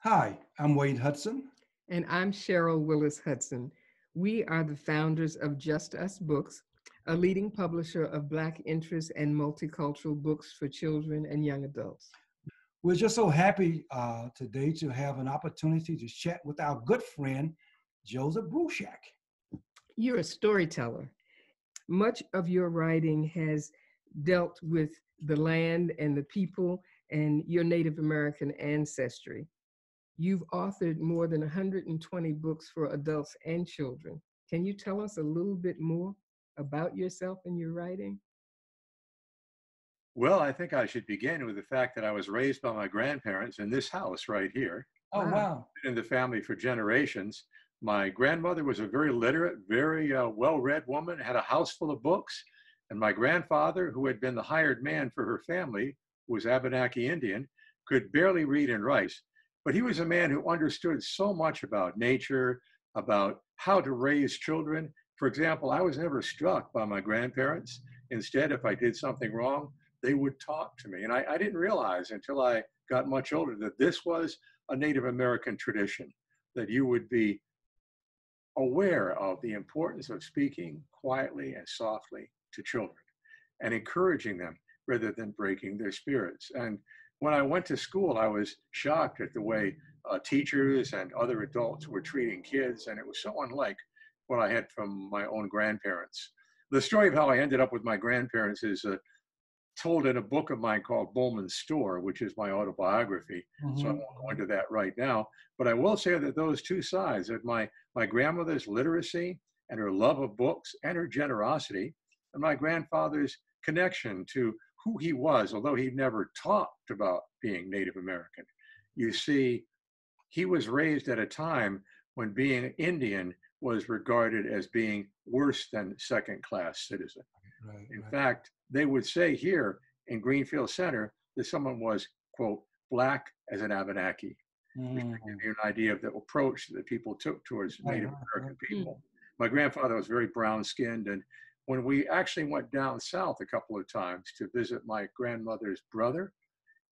Hi, I'm Wade Hudson. And I'm Cheryl Willis Hudson. We are the founders of Just Us Books, a leading publisher of Black interest and multicultural books for children and young adults. We're just so happy today to have an opportunity to chat with our good friend, Joseph Bruchac. You're a storyteller. Much of your writing has dealt with the land and the people and your Native American ancestry. You've authored more than 120 books for adults and children. Can you tell us a little bit more about yourself and your writing? Well, I think I should begin with the fact that I was raised by my grandparents in this house right here, Oh, Wow. wow. in the family for generations. My grandmother was a very literate, very well-read woman, had a house full of books. And my grandfather, who had been the hired man for her family, who was Abenaki Indian, could barely read and write. But he was a man who understood so much about nature, about how to raise children. For example, I was never struck by my grandparents. Instead, if I did something wrong, they would talk to me. And I didn't realize until I got much older that this was a Native American tradition, that you would be aware of the importance of speaking quietly and softly to children and encouraging them rather than breaking their spirits. And when I went to school, I was shocked at the way teachers and other adults were treating kids, and it was so unlike what I had from my own grandparents. The story of how I ended up with my grandparents is told in a book of mine called Bowman's Store, which is my autobiography. So I Mhm. won't go into that right now. But I will say that those two sides, that my grandmother's literacy and her love of books and her generosity, and my grandfather's connection to who he was, although he never talked about being Native American. You see, he was raised at a time when being Indian was regarded as being worse than second class citizen. Right, In right. fact, they would say here in Greenfield Center that someone was, quote, black as an Abenaki, which Mhm. should give you an idea of the approach that people took towards Right, Native right, right. American Mm. people. My grandfather was very brown skinned. And when we actually went down south a couple of times to visit my grandmother's brother,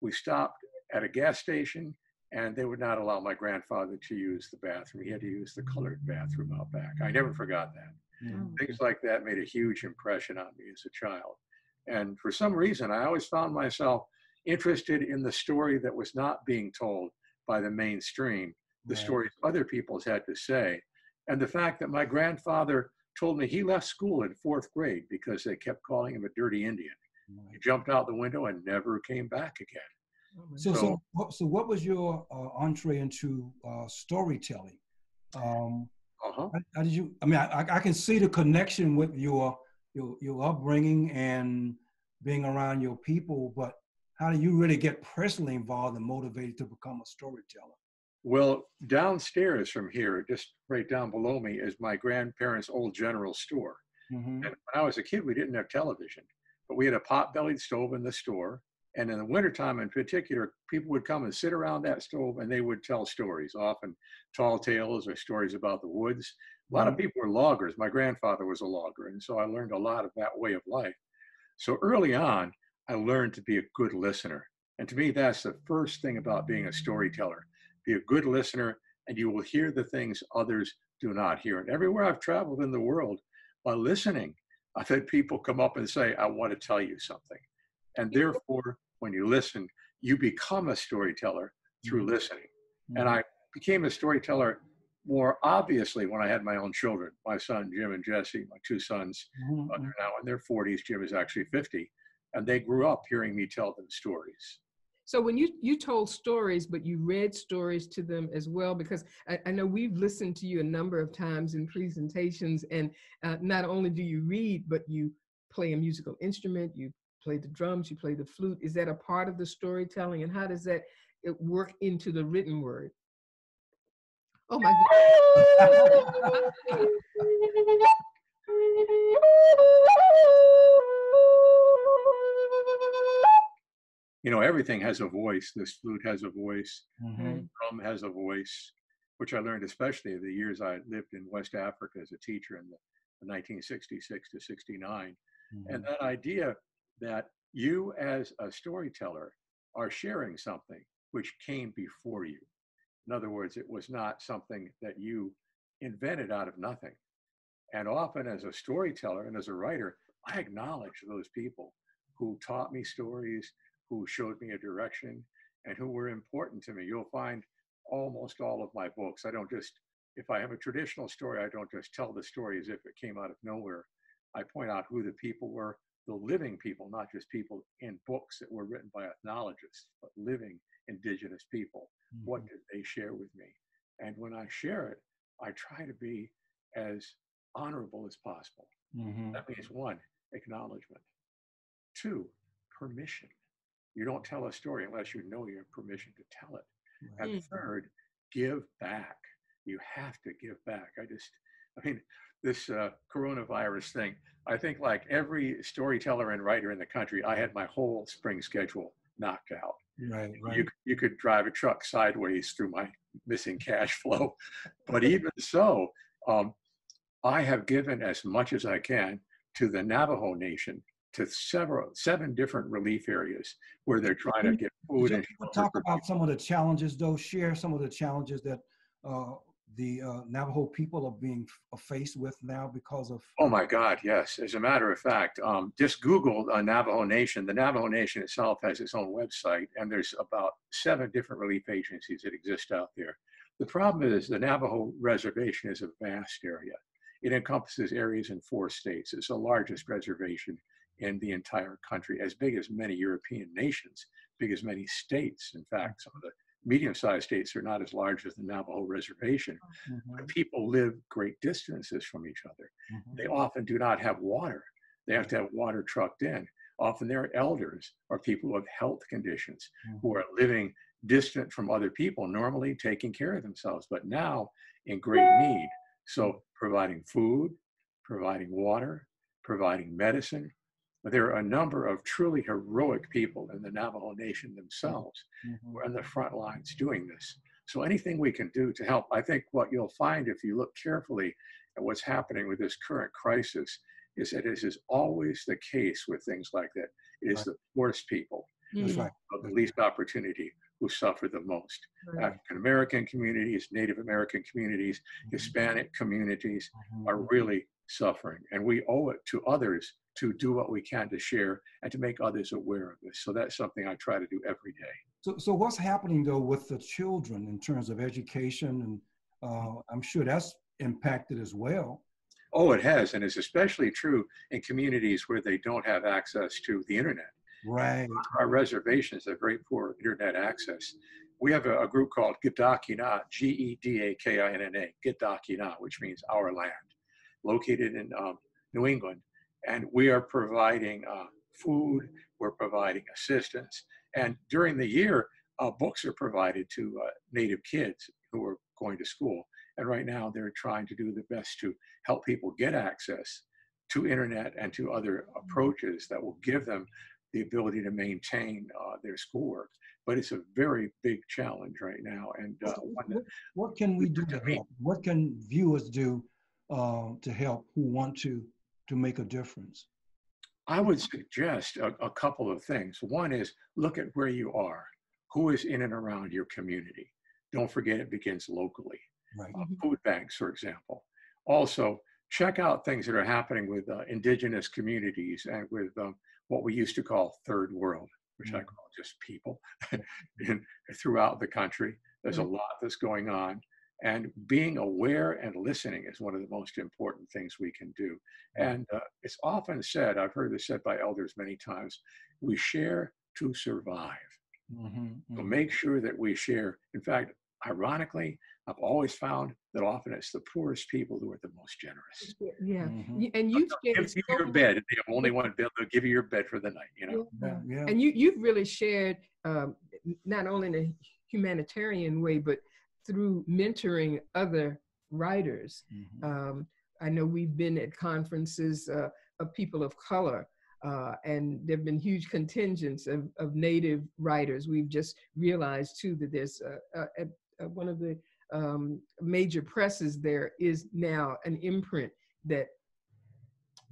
we stopped at a gas station and they would not allow my grandfather to use the bathroom. He had to use the colored bathroom out back. I never forgot that. Mhm. Things like that made a huge impression on me as a child. And for some reason, I always found myself interested in the story that was not being told by the mainstream, the Right, stories other people's had to say. And the fact that my grandfather told me he left school in fourth grade because they kept calling him a dirty Indian. He right. jumped out the window and never came back again. Oh my So, God. So, what was your entree into storytelling? Um, uh-huh. how did you? I mean, I can see the connection with your upbringing and being around your people, but how do you really get personally involved and motivated to become a storyteller? Well, downstairs from here, just right down below me, is my grandparents' old general store. Mm-hmm. And when I was a kid, we didn't have television, but we had a pot-bellied stove in the store. And in the wintertime in particular, people would come and sit around that stove and they would tell stories, often tall tales or stories about the woods. A lot of Mm-hmm. people were loggers. My grandfather was a logger, and so I learned a lot of that way of life. So early on, I learned to be a good listener. And to me, that's the first thing about being a storyteller. Be a good listener, and you will hear the things others do not hear. And everywhere I've traveled in the world, by listening, I've had people come up and say, I want to tell you something. And therefore, when you listen, you become a storyteller through listening. And Mm-hmm. I became a storyteller more obviously when I had my own children, my son, Jim and Jesse, my two sons. Mm-hmm. They're now in their 40s. Jim is actually 50. And they grew up hearing me tell them stories. So when you told stories, but you read stories to them as well, because I know we've listened to you a number of times in presentations, and not only do you read, but you play a musical instrument, you play the drums, you play the flute. Is that a part of the storytelling, and how does that work into the written word? Oh my God. You know, everything has a voice. This flute has a voice, Mm-hmm. Mm, drum has a voice, which I learned especially the years I lived in West Africa as a teacher in the 1966 to 69. And Mm-hmm. that idea that you as a storyteller are sharing something which came before you. In other words, it was not something that you invented out of nothing. And often as a storyteller and as a writer, I acknowledge those people who taught me stories, who showed me a direction, and who were important to me. You'll find almost all of my books, I don't just, if I have a traditional story, I don't just tell the story as if it came out of nowhere. I point out who the people were, the living people, not just people in books that were written by ethnologists, but living indigenous people. Mm-hmm. What did they share with me? And when I share it, I try to be as honorable as possible. Mm-hmm. That means 1, acknowledgement. 2, permission. You don't tell a story unless you know you have permission to tell it. Right. And 3rd, give back. You have to give back. This coronavirus thing, I think like every storyteller and writer in the country, I had my whole spring schedule knocked out. Right. You could drive a truck sideways through my missing cash flow. But even so, I have given as much as I can to the Navajo Nation, to 7 different relief areas where they're trying to get food. And talk about some of the challenges, though. Share some of the challenges that the Navajo people are being faced with now because of. Oh my God, yes. As a matter of fact, just Google Navajo Nation. The Navajo Nation itself has its own website, and there's about 7 different relief agencies that exist out there. The problem is the Navajo Reservation is a vast area. It encompasses areas in 4 states. It's the largest reservation in the entire country, as big as many European nations, big as many states. In fact, some of the medium-sized states are not as large as the Navajo Reservation. Mm-hmm. But people live great distances from each other. Mm-hmm. They often do not have water. They have to have water trucked in. Often they're elders or people with health conditions who are living distant from other people, normally taking care of themselves, but now in great need. So providing food, providing water, providing medicine. There are a number of truly heroic people in the Navajo Nation themselves who are on the front lines doing this. So anything we can do to help, I think what you'll find if you look carefully at what's happening with this current crisis is that it is always the case with things like that. It is the poorest people of the least opportunity who suffer the most. African American communities, Native American communities, Hispanic communities are really suffering. And we owe it to others to do what we can to share and to make others aware of this. So that's something I try to do every day. So what's happening though with the children in terms of education? And I'm sure that's impacted as well. Oh, it has. And it's especially true in communities where they don't have access to the internet. Right. Our reservations have very poor internet access. We have a group called Gidakina, G-E-D-A-K-I-N-N-A, Gidakina, which means our land, located in New England. And we are providing food, we're providing assistance. And during the year, books are provided to Native kids who are going to school. And right now they're trying to do the best to help people get access to internet and to other approaches that will give them the ability to maintain their schoolwork. But it's a very big challenge right now. And what can we do to help? What can viewers do to help who want to make a difference? I would suggest a couple of things. One is look at where you are. Who is in and around your community? Don't forget it begins locally. Right. Food banks, for example. Also, check out things that are happening with indigenous communities and with what we used to call third world, which I call just people throughout the country. There's a lot that's going on. And being aware and listening is one of the most important things we can do. And it's often said, I've heard this said by elders many times, we share to survive. So make sure that we share. In fact, ironically, I've always found that often it's the poorest people who are the most generous. Yeah. And you've give you your bed. If you have only one bed, they'll give you your bed for the night, you know? Yeah. And you've really shared, not only in a humanitarian way, but through mentoring other writers. I know we've been at conferences of people of color, and there have been huge contingents of Native writers. We've just realized too that there's one of the major presses there is now an imprint that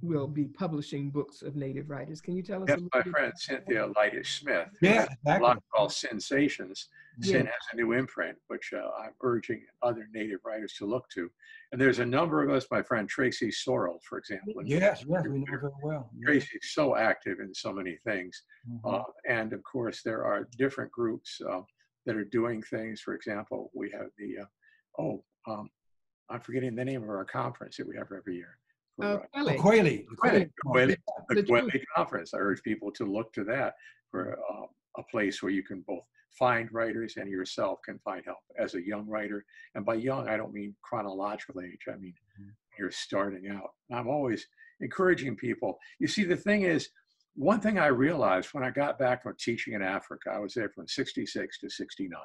will be publishing books of Native writers. Can you tell us a Yes, little my bit? friend Cynthia Lightish Smith, who Yeah, has a exactly. blog called Sensations. Yeah. Sin has a new imprint, which I'm urging other Native writers to look to. And there's a number of us, my friend Tracy Sorrell, for example. Yes, yes, we know very well. Yeah. Tracy's so active in so many things. Mhm. And of course, there are different groups that are doing things. For example, we have the, I'm forgetting the name of our conference that we have every year. The Kweli. Kweli. The The Kweli Conference. I urge people to look to that for a place where you can both find writers and yourself can find help as a young writer. And by young, I don't mean chronological age. I mean, you're starting out. I'm always encouraging people. You see, the thing is, one thing I realized when I got back from teaching in Africa, I was there from 66 to 69,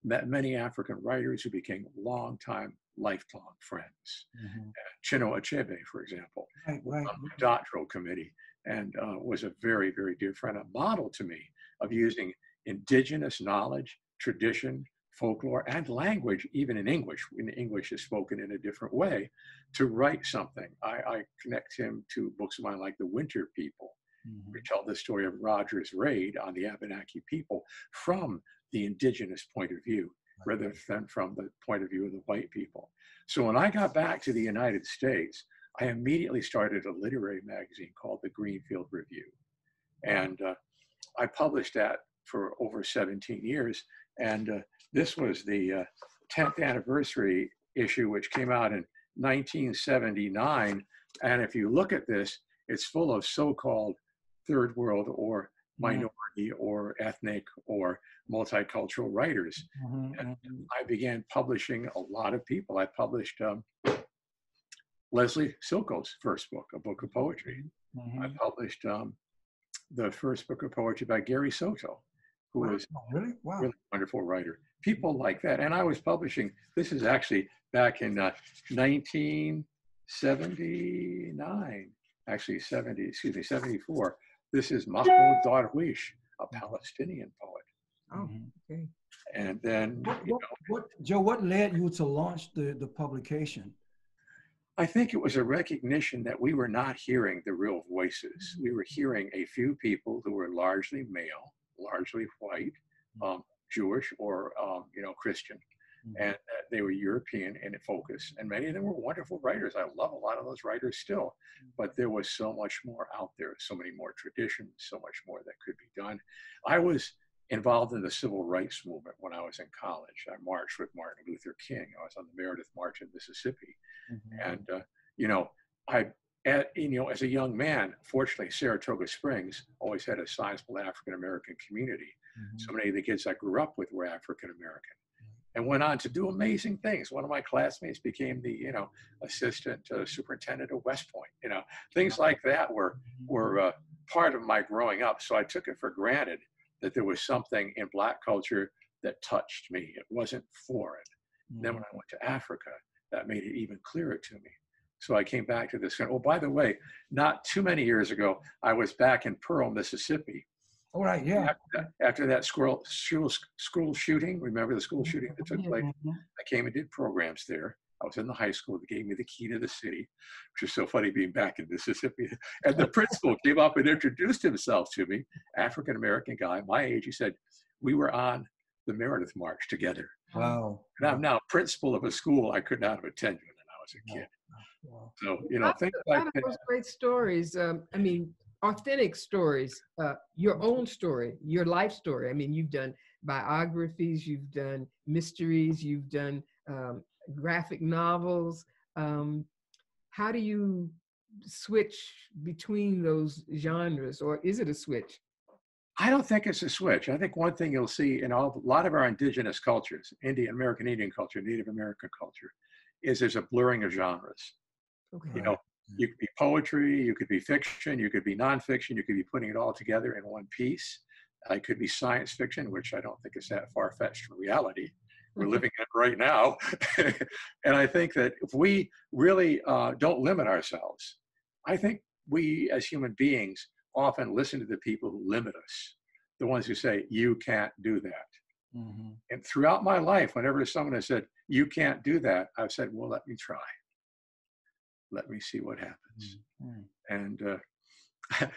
met many African writers who became longtime, lifelong friends. Chinua Achebe, for example, Right. on the doctoral committee, and was a very, very dear friend, a model to me of using indigenous knowledge, tradition, folklore, and language, even in English, when English is spoken in a different way, to write something. I connect him to books of mine like The Winter People, which tell the story of Roger's raid on the Abenaki people from the indigenous point of view, rather than from the point of view of the white people. So when I got back to the United States, I immediately started a literary magazine called the Greenfield Review. And I published that for over 17 years. And this was the 10th anniversary issue, which came out in 1979. And if you look at this, it's full of so-called third world or minority or ethnic or multicultural writers. And I began publishing a lot of people. I published Leslie Silko's first book, a book of poetry. I published the first book of poetry by Gary Soto, who was really wonderful writer. People like that. And I was publishing, this is actually back in 1979, actually 74. This is Mahmoud Darwish, a Palestinian poet. Oh, okay. And then, Joe, what led you to launch the publication? I think it was a recognition that we were not hearing the real voices. We were hearing a few people who were largely male, largely white, Jewish, or Christian, and they were European in focus. And many of them were wonderful writers. I love a lot of those writers still, but there was so much more out there, so many more traditions, so much more that could be done. I was involved in the civil rights movement when I was in college. I marched with Martin Luther King. I was on the Meredith March in Mississippi. And, as a young man, fortunately, Saratoga Springs always had a sizable African-American community. So many of the kids I grew up with were African-American and went on to do amazing things. One of my classmates became the, assistant superintendent of West Point. Things like that were part of my growing up. So I took it for granted that there was something in Black culture that touched me. It wasn't foreign. Then when I went to Africa, that made it even clearer to me. So I came back to this. Oh, by the way, not too many years ago, I was back in Pearl, Mississippi. All right, yeah. After that school shooting, remember the school shooting that took place? I came and did programs there. I was in the high school. They gave me the key to the city, which is so funny being back in Mississippi. And the principal came up and introduced himself to me, African-American guy, my age. He said, we were on the Meredith March together. Wow. And I'm now principal of a school I could not have attended when I was a kid. Wow. So, things like that. Those great stories. Authentic stories, your own story, your life story. I mean, you've done biographies, you've done mysteries, you've done graphic novels. How do you switch between those genres, or is it a switch? I don't think it's a switch. I think one thing you'll see in a lot of our indigenous cultures, American Indian culture, Native American culture, is there's a blurring of genres. Okay. You could be poetry, you could be fiction, you could be nonfiction, you could be putting it all together in one piece. It could be science fiction, which I don't think is that far-fetched from reality. We're living it right now. And I think that if we really don't limit ourselves, I think we as human beings often listen to the people who limit us, the ones who say, you can't do that. And throughout my life, whenever someone has said, you can't do that, I've said, well, let me try. let me see what happens. Mm-hmm. And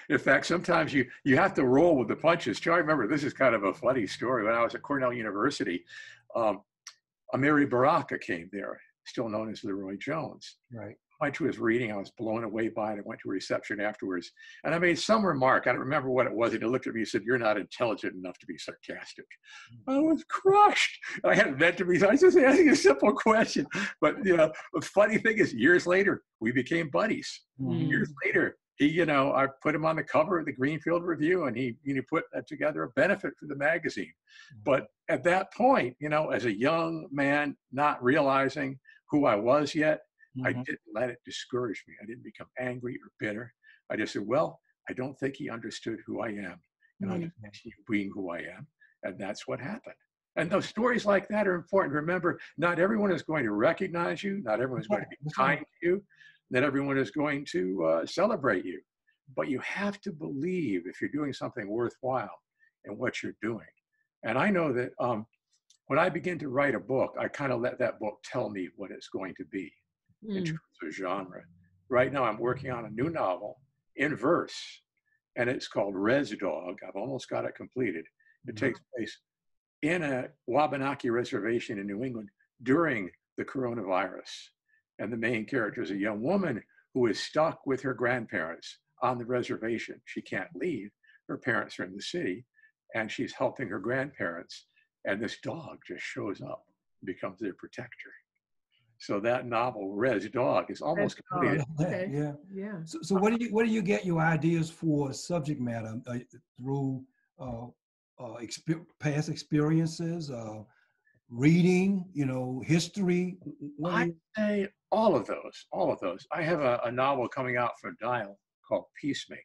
in fact, sometimes you have to roll with the punches. I remember, this is kind of a funny story. When I was at Cornell University, Amiri Baraka came there, still known as Leroy Jones. Right. I went to his reading. I was blown away by it. I went to a reception afterwards, and I made some remark. I don't remember what it was. And he looked at me and said, "You're not intelligent enough to be sarcastic." I was crushed. I hadn't meant to be. I was just asking a simple question. But the funny thing is, years later, we became buddies. Mm-hmm. Years later, I put him on the cover of the Greenfield Review, and he put together a benefit for the magazine. But at that point, as a young man, not realizing who I was yet, I didn't let it discourage me. I didn't become angry or bitter. I just said, well, I don't think he understood who I am. And I just continue being who I am. And that's what happened. And those stories like that are important. Remember, not everyone is going to recognize you. Not everyone is going to be kind to you. Not everyone is going to celebrate you. But you have to believe, if you're doing something worthwhile, in what you're doing. And I know that when I begin to write a book, I kind of let that book tell me what it's going to be in terms of genre. Right now, I'm working on a new novel in verse, and it's called Res Dog. I've almost got it completed. It takes place in a Wabanaki reservation in New England during the coronavirus. And the main character is a young woman who is stuck with her grandparents on the reservation. She can't leave. Her parents are in the city, and she's helping her grandparents. And this dog just shows up, becomes their protector. So that novel, Res Dog, is almost completed. Okay. Yeah. So where do you get your ideas for subject matter? Through past experiences, reading, history? I'd say all of those. I have a novel coming out for Dial called Peacemaker.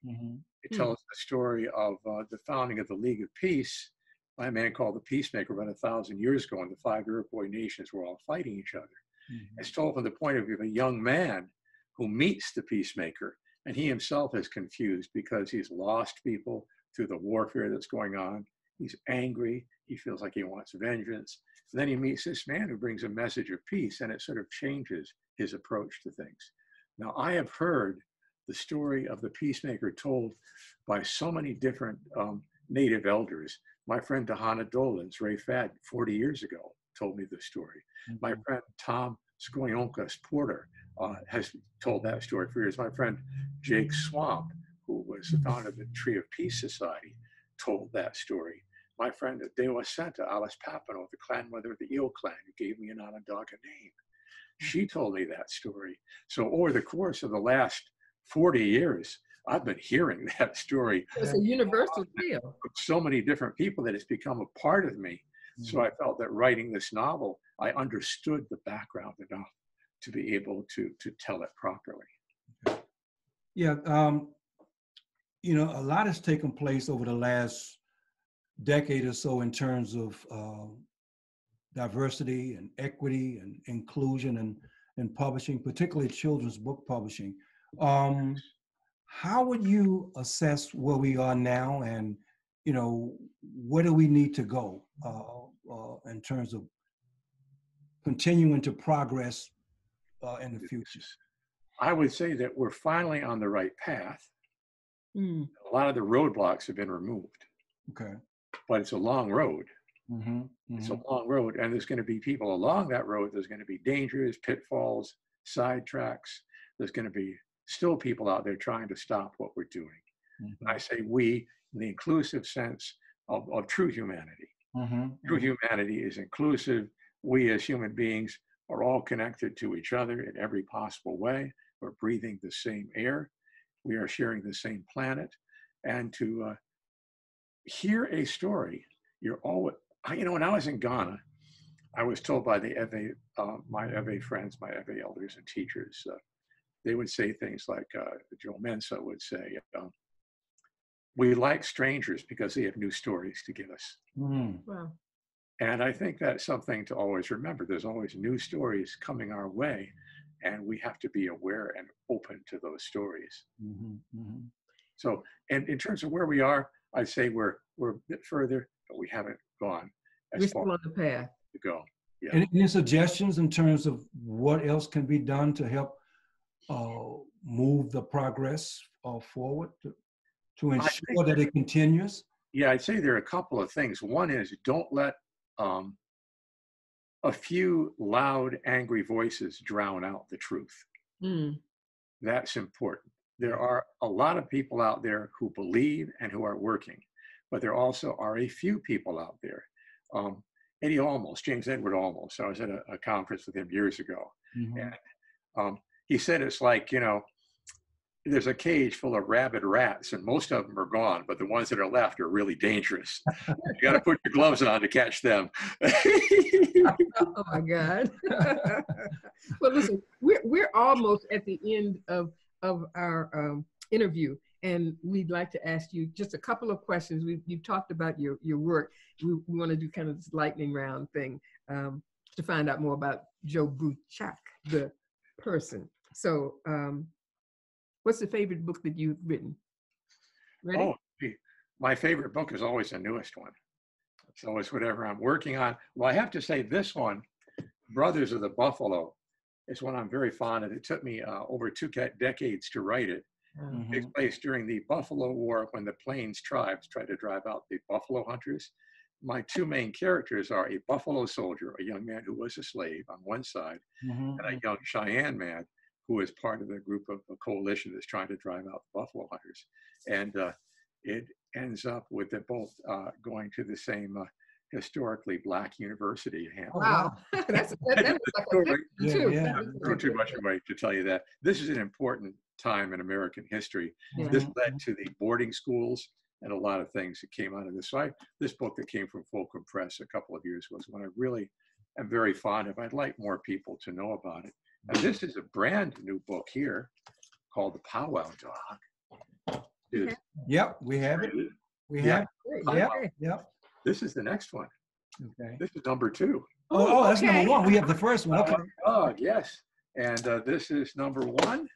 Mm-hmm. It tells the story of the founding of the League of Peace by a man called the Peacemaker about 1,000 years ago, and the 5 Iroquois nations were all fighting each other. Mm-hmm. It's told from the point of view of a young man who meets the Peacemaker, and he himself is confused because he's lost people through the warfare that's going on. He's angry. He feels like he wants vengeance. And then he meets this man who brings a message of peace, and it sort of changes his approach to things. Now, I have heard the story of the Peacemaker told by so many different Native elders. My friend Dahana Dolan's Ray Fad 40 years ago told me the story. Mm-hmm. My friend Tom Skoyonkas Porter has told that story for years. My friend Jake Swamp, who was the founder of the Tree of Peace Society, told that story. My friend Dewa Santa, Alice Papineau, the clan mother of the Eel clan, who gave me an Onondaga name, she told me that story. So over the course of the last 40 years, I've been hearing that story. It's a universal tale. With so many different people that it's become a part of me. Mm-hmm. So I felt that writing this novel, I understood the background enough to be able to tell it properly. Yeah, a lot has taken place over the last decade or so in terms of diversity and equity and inclusion and publishing, particularly children's book publishing. How would you assess where we are now, and where do we need to go in terms of continuing to progress in the future? I would say that we're finally on the right path. A lot of the roadblocks have been removed. Okay. But it's a long road. Mm-hmm. Mm-hmm. It's a long road, and there's going to be people along that road. There's going to be dangers, pitfalls, sidetracks. There's going to be still people out there trying to stop what we're doing. Mm-hmm. And I say we in the inclusive sense of true humanity. Mm-hmm. True humanity is inclusive. We as human beings are all connected to each other in every possible way. We're breathing the same air. We are sharing the same planet. And to hear a story, you're always, when I was in Ghana, I was told by the my Ewe friends, my Ewe elders and teachers, they would say things like, Joe Mensa would say, we like strangers because they have new stories to give us. Mm. Wow. And I think that's something to always remember. There's always new stories coming our way, and we have to be aware and open to those stories. Mm-hmm. Mm-hmm. So, and in terms of where we are, I'd say we're a bit further, but we haven't gone as far still on the path to go. Yeah. Any suggestions in terms of what else can be done to help move the progress forward to I think, ensure that it continues? yeah, I'd say there are a couple of things. One is don't let um, a few loud, angry voices drown out the truth. Mm. That's important. There are a lot of people out there who believe and who are working, but there also are a few people out there. Um, Eddie Olmos, James Edward Olmos, I was at a conference with him years ago. Mhm. And he said it's like, there's a cage full of rabid rats and most of them are gone, but the ones that are left are really dangerous. You got to put your gloves on to catch them. Oh my God. Well, listen, we're almost at the end of our interview, and we'd like to ask you just a couple of questions. You've talked about your work. We want to do kind of this lightning round thing to find out more about Joe Buchak, the person. So, what's the favorite book that you've written? Ready? Oh, gee. My favorite book is always the newest one. It's always whatever I'm working on. Well, I have to say this one, Brothers of the Buffalo, is one I'm very fond of. It took me over two decades to write it. It takes place during the Buffalo War when the Plains tribes tried to drive out the buffalo hunters. My two main characters are a buffalo soldier, a young man who was a slave on one side, Mhm. and a young Cheyenne man who is part of the group of a coalition that's trying to drive out the buffalo hunters. And it ends up with them both going to the same historically Black university. Oh, Wow, that's like a Story. Yeah, too. yeah. Throw too much away to tell you that. This is an important time in American history. Yeah. This led to the boarding schools and a lot of things that came out of this. So this book that came from Fulcrum Press a couple of years was one I really am very fond of. I'd like more people to know about it. And this is a brand new book here called The Powwow Dog. Yep, we have it. We Yeah. have Great. it. Yep, Okay. yep. This is the next one. Okay. This is number 2. Oh, that's okay. number 1. We have the first one. Okay. Powwow Dog, yes. And this is number 1.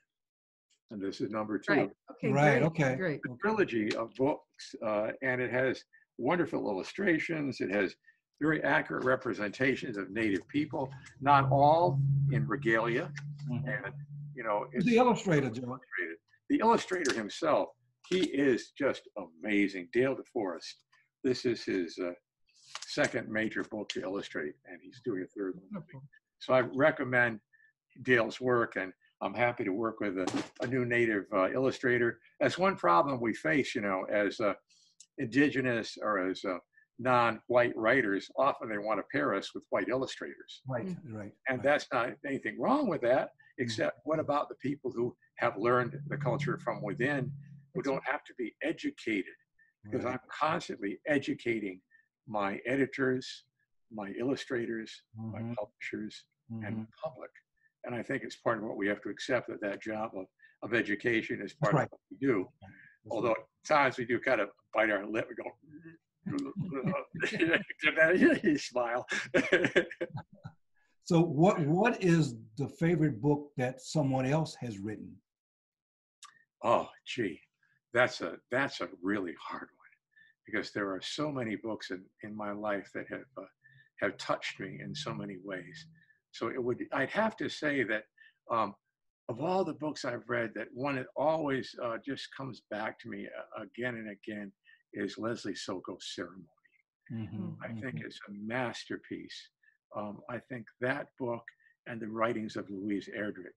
And this is number 2. Right. Okay. Right, Great. okay. Great. A trilogy of books, and it has wonderful illustrations. It has very accurate representations of Native people, not all in regalia. Mhm. And, Who's it's the illustrator, Joe? illustrated. The illustrator himself, he is just amazing. Dale DeForest. This is his second major book to illustrate, and he's doing a third one. Wonderful. So I recommend Dale's work, and I'm happy to work with a new Native illustrator. That's one problem we face, as indigenous or as non-white writers. Often they want to pair us with white illustrators. Right, right. And that's not anything wrong with that, except what about the people who have learned the culture from within, who don't have to be educated? Because Right. I'm constantly educating my editors, my illustrators, my Mhm. publishers, and Mhm. the public. And I think it's part of what we have to accept, that job of education is part Right. of what we do. That's Although at times we do kind of bite our lip and go, you smile. So what is the favorite book that someone else has written? Oh, gee, that's a really hard one, because there are so many books in my life that have touched me in so many ways. So I'd have to say that of all the books I've read, that one that always just comes back to me again and again is Leslie Soko's Ceremony. Mhm, I think mhm. it's a masterpiece. I think that book and the writings of Louise Erdrich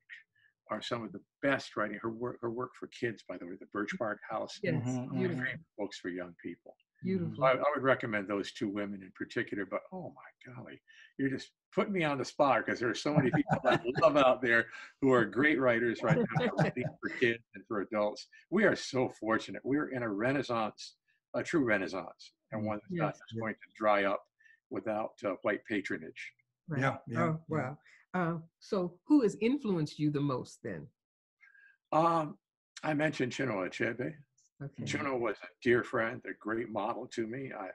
are some of the best writing. Her work for kids, by the way, the Birch Bark House, Yes. Mhm, Beautiful. great books for young people. Beautiful. I would recommend those two women in particular, but oh my golly, you're just putting me on the spot, because there are so many people I love out there who are great writers right now, writing for kids and for adults. We are so fortunate. We're in a renaissance, a true renaissance, and one that's not Yes. just going to dry up without white patronage. Right. Yeah, yeah, Oh, yeah. wow. So who has influenced you the most then? I mentioned Chinua Achebe. Okay. Chinua was a dear friend, a great model to me. I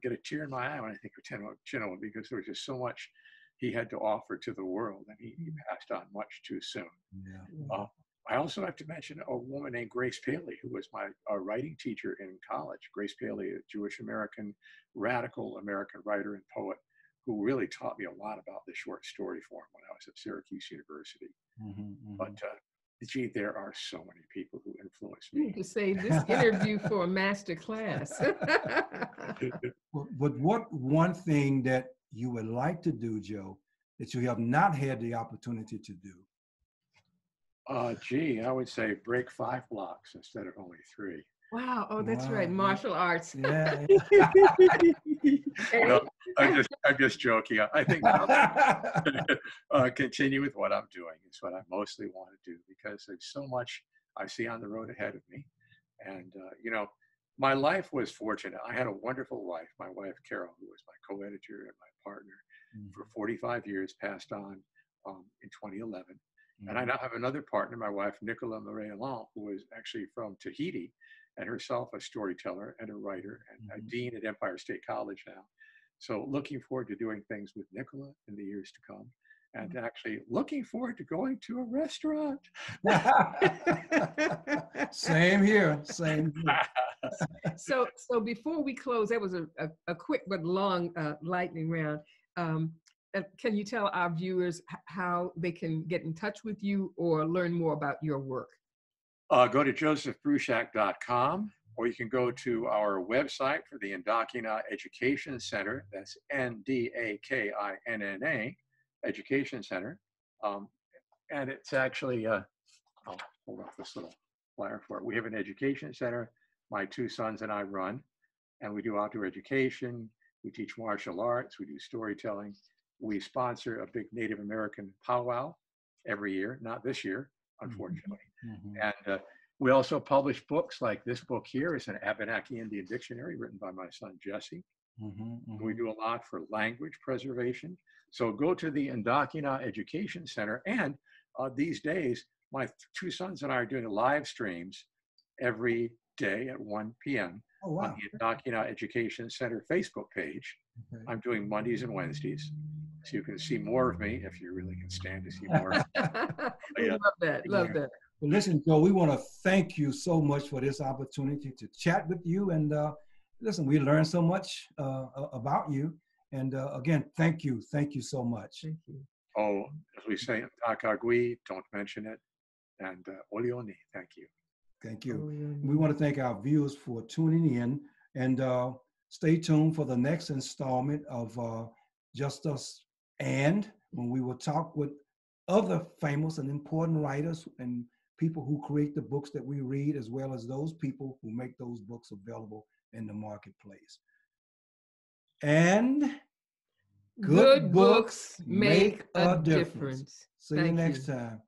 get a tear in my eye when I think of Chinua, because there was just so much he had to offer to the world, and he passed on much too soon. Yeah. I also have to mention a woman named Grace Paley, who was my writing teacher in college. Grace Paley, a Jewish American, radical American writer and poet, who really taught me a lot about the short story form when I was at Syracuse University. Mhm, mhm. But Gee, there are so many people who influence You need me. to save this interview for a master class. But what one thing that you would like to do, Joe, that you have not had the opportunity to do? Gee, I would say break 5 blocks instead of only 3. Wow. Oh, that's right. Wow. Martial arts. Yeah. No, I'm just joking. I think continue with what I'm doing is what I mostly want to do, because there's so much I see on the road ahead of me. And, my life was fortunate. I had a wonderful wife, my wife, Carol, who was my co-editor and my partner for 45 years, passed on in 2011. And I now have another partner, my wife, Nicola Marie-Allan, who is actually from Tahiti, and herself a storyteller and a writer and a dean at Empire State College now. So looking forward to doing things with Nicola in the years to come, and actually looking forward to going to a restaurant. Same here, same here. So before we close, that was a quick but long lightning round. Can you tell our viewers how they can get in touch with you or learn more about your work? Go to josephbruchac.com, or you can go to our website for the Indakina Education Center. That's Ndakinna Education Center. And it's actually, I'll hold up this little flyer for it. We have an education center my 2 sons and I run, and we do outdoor education. We teach martial arts. We do storytelling. We sponsor a big Native American powwow every year, not this year, unfortunately. And we also publish books like this book here is an Abenaki Indian dictionary written by my son, Jesse. We do a lot for language preservation. So go to the Indakina Education Center. And these days, my 2 sons and I are doing live streams every day at 1 p.m. on the Indakina Education Center Facebook page. I'm doing Mondays and Wednesdays. So you can see more of me if you really can stand to see more. Love that. Love that. Well, listen, Joe, we want to thank you so much for this opportunity to chat with you. And listen, we learned so much about you. And again, thank you. Thank you so much. Thank you. Oh, as we say in Takagui, don't mention it. And Olioni, thank you. Thank you. We want to thank our viewers for tuning in. And stay tuned for the next installment of Just Us, and when we will talk with other famous and important writers and people who create the books that we read, as well as those people who make those books available in the marketplace. And good books make a difference. See you next time.